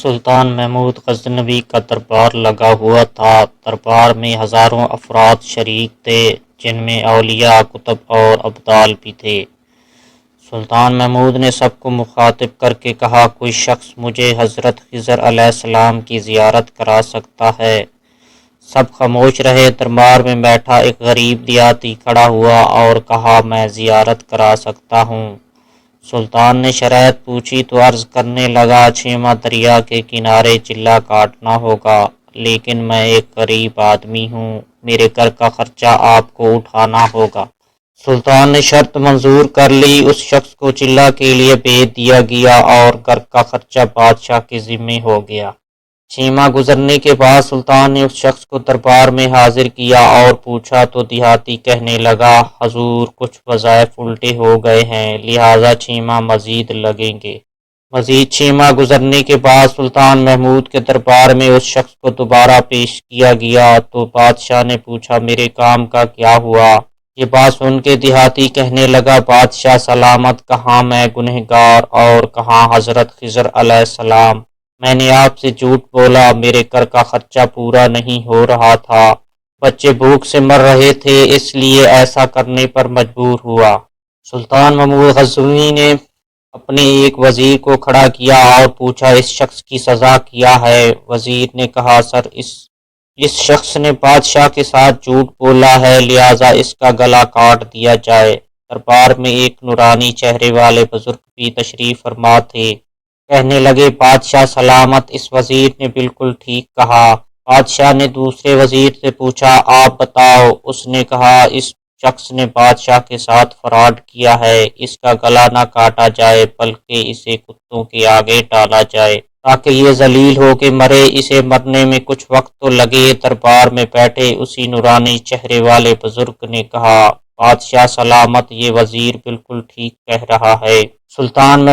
سلطان محمود غزنوی کا دربار لگا ہوا تھا۔ دربار میں ہزاروں افراد شریک تھے، جن میں اولیاء، کتب اور ابدال بھی تھے۔ سلطان محمود نے سب کو مخاطب کر کے کہا، کوئی شخص مجھے حضرت خضر علیہ السلام کی زیارت کرا سکتا ہے؟ سب خاموش رہے۔ دربار میں بیٹھا ایک غریب دیہاتی کھڑا ہوا اور کہا، میں زیارت کرا سکتا ہوں۔ سلطان نے شرائط پوچھی تو عرض کرنے لگا، چھیما دریا کے کنارے چلہ کاٹنا ہوگا، لیکن میں ایک غریب آدمی ہوں، میرے گھر کا خرچہ آپ کو اٹھانا ہوگا۔ سلطان نے شرط منظور کر لی۔ اس شخص کو چلہ کے لیے بھیج دیا گیا اور گھر کا خرچہ بادشاہ کے ذمے ہو گیا۔ چھیما گزرنے کے بعد سلطان نے اس شخص کو دربار میں حاضر کیا اور پوچھا تو دیہاتی کہنے لگا، حضور کچھ وظائف الٹے ہو گئے ہیں، لہذا چھیما مزید لگیں گے۔ مزید چھیما گزرنے کے بعد سلطان محمود کے دربار میں اس شخص کو دوبارہ پیش کیا گیا تو بادشاہ نے پوچھا، میرے کام کا کیا ہوا؟ یہ بات سن کے دیہاتی کہنے لگا، بادشاہ سلامت، کہاں میں گنہگار اور کہاں حضرت خضر علیہ السلام۔ میں نے آپ سے جھوٹ بولا، میرے گھر کا خرچہ پورا نہیں ہو رہا تھا، بچے بھوک سے مر رہے تھے، اس لیے ایسا کرنے پر مجبور ہوا۔ سلطان محمود غزنوی نے اپنے ایک وزیر کو کھڑا کیا اور پوچھا، اس شخص کی سزا کیا ہے؟ وزیر نے کہا، سر اس شخص نے بادشاہ کے ساتھ جھوٹ بولا ہے، لہذا اس کا گلا کاٹ دیا جائے۔ دربار میں ایک نورانی چہرے والے بزرگ بھی تشریف فرما تھے۔ کہنے لگے، بادشاہ سلامت، اس وزیر نے بالکل ٹھیک کہا۔ بادشاہ نے دوسرے وزیر سے پوچھا، آپ بتاؤ۔ اس نے کہا، اس شخص نے بادشاہ کے ساتھ فراڈ کیا ہے، اس کا گلا نہ کاٹا جائے بلکہ اسے کتوں کے آگے ڈالا جائے تاکہ یہ ذلیل ہو کے مرے، اسے مرنے میں کچھ وقت تو لگے۔ دربار میں بیٹھے اسی نورانی چہرے والے بزرگ نے کہا، بادشاہ سلامت، یہ وزیر بالکل ٹھیک کہہ رہا ہے۔ سلطان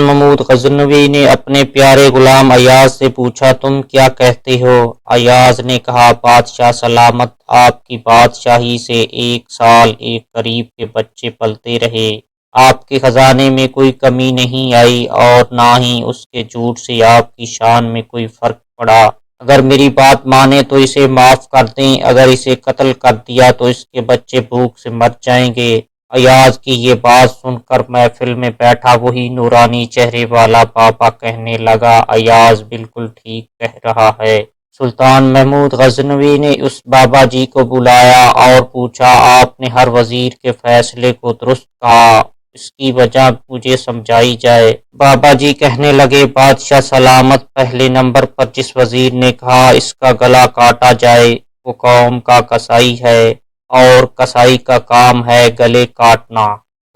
محمود غزنوی نے اپنے پیارے غلام ایاز سے پوچھا، تم کیا کہتے ہو؟ ایاز نے کہا، بادشاہ سلامت، آپ کی بادشاہی سے 1 سال ایک غریب کے بچے پلتے رہے، آپ کے خزانے میں کوئی کمی نہیں آئی اور نہ ہی اس کے جھوٹ سے آپ کی شان میں کوئی فرق پڑا۔ اگر میری بات مانے تو اسے معاف کر دیں، اگر اسے قتل کر دیا تو اس کے بچے بھوک سے مر جائیں گے۔ ایاز کی یہ بات سن کر محفل میں بیٹھا وہی نورانی چہرے والا بابا کہنے لگا، ایاز بالکل ٹھیک کہہ رہا ہے۔ سلطان محمود غزنوی نے اس بابا جی کو بلایا اور پوچھا، آپ نے ہر وزیر کے فیصلے کو درست کہا، اس کی وجہ مجھے سمجھائی جائے۔ بابا جی کہنے لگے، بادشاہ سلامت، پہلے نمبر پر جس وزیر نے کہا اس کا گلا کاٹا جائے وہ قوم کا قصائی ہے، اور قصائی کا کام ہے گلے کاٹنا۔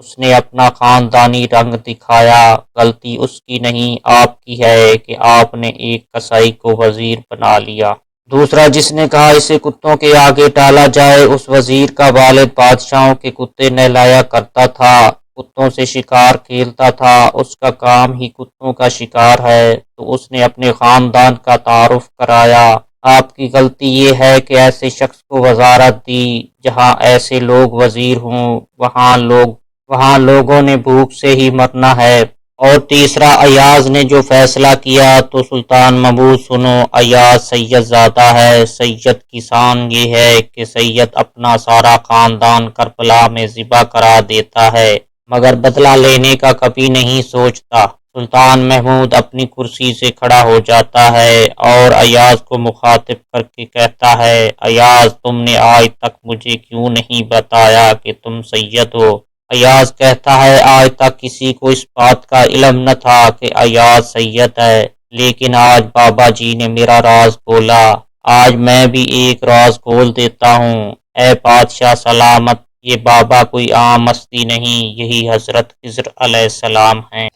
اس نے اپنا خاندانی رنگ دکھایا، غلطی اس کی نہیں آپ کی ہے کہ آپ نے ایک قصائی کو وزیر بنا لیا۔ دوسرا جس نے کہا اسے کتوں کے آگے ڈالا جائے، اس وزیر کا والد بادشاہوں کے کتے نہلایا کرتا تھا، کتوں سے شکار کھیلتا تھا، اس کا کام ہی کتوں کا شکار ہے، تو اس نے اپنے خاندان کا تعارف کرایا۔ آپ کی غلطی یہ ہے کہ ایسے شخص کو وزارت دی، جہاں ایسے لوگ وزیر ہوں وہاں لوگوں نے بھوک سے ہی مرنا ہے۔ اور تیسرا ایاز نے جو فیصلہ کیا تو سلطان محمود سنو، ایاز سید زادہ ہے، سید کی شان یہ ہے کہ سید اپنا سارا خاندان کربلا میں ذبح کرا دیتا ہے مگر بدلہ لینے کا کبھی نہیں سوچتا۔ سلطان محمود اپنی کرسی سے کھڑا ہو جاتا ہے اور ایاز کو مخاطب کر کے کہتا ہے، ایاز، تم نے آج تک مجھے کیوں نہیں بتایا کہ تم سید ہو؟ ایاز کہتا ہے، آج تک کسی کو اس بات کا علم نہ تھا کہ ایاز سید ہے، لیکن آج بابا جی نے میرا راز کھولا، آج میں بھی ایک راز کھول دیتا ہوں۔ اے بادشاہ سلامت، یہ بابا کوئی عام ہستی نہیں، یہی حضرت خضر علیہ السلام ہیں۔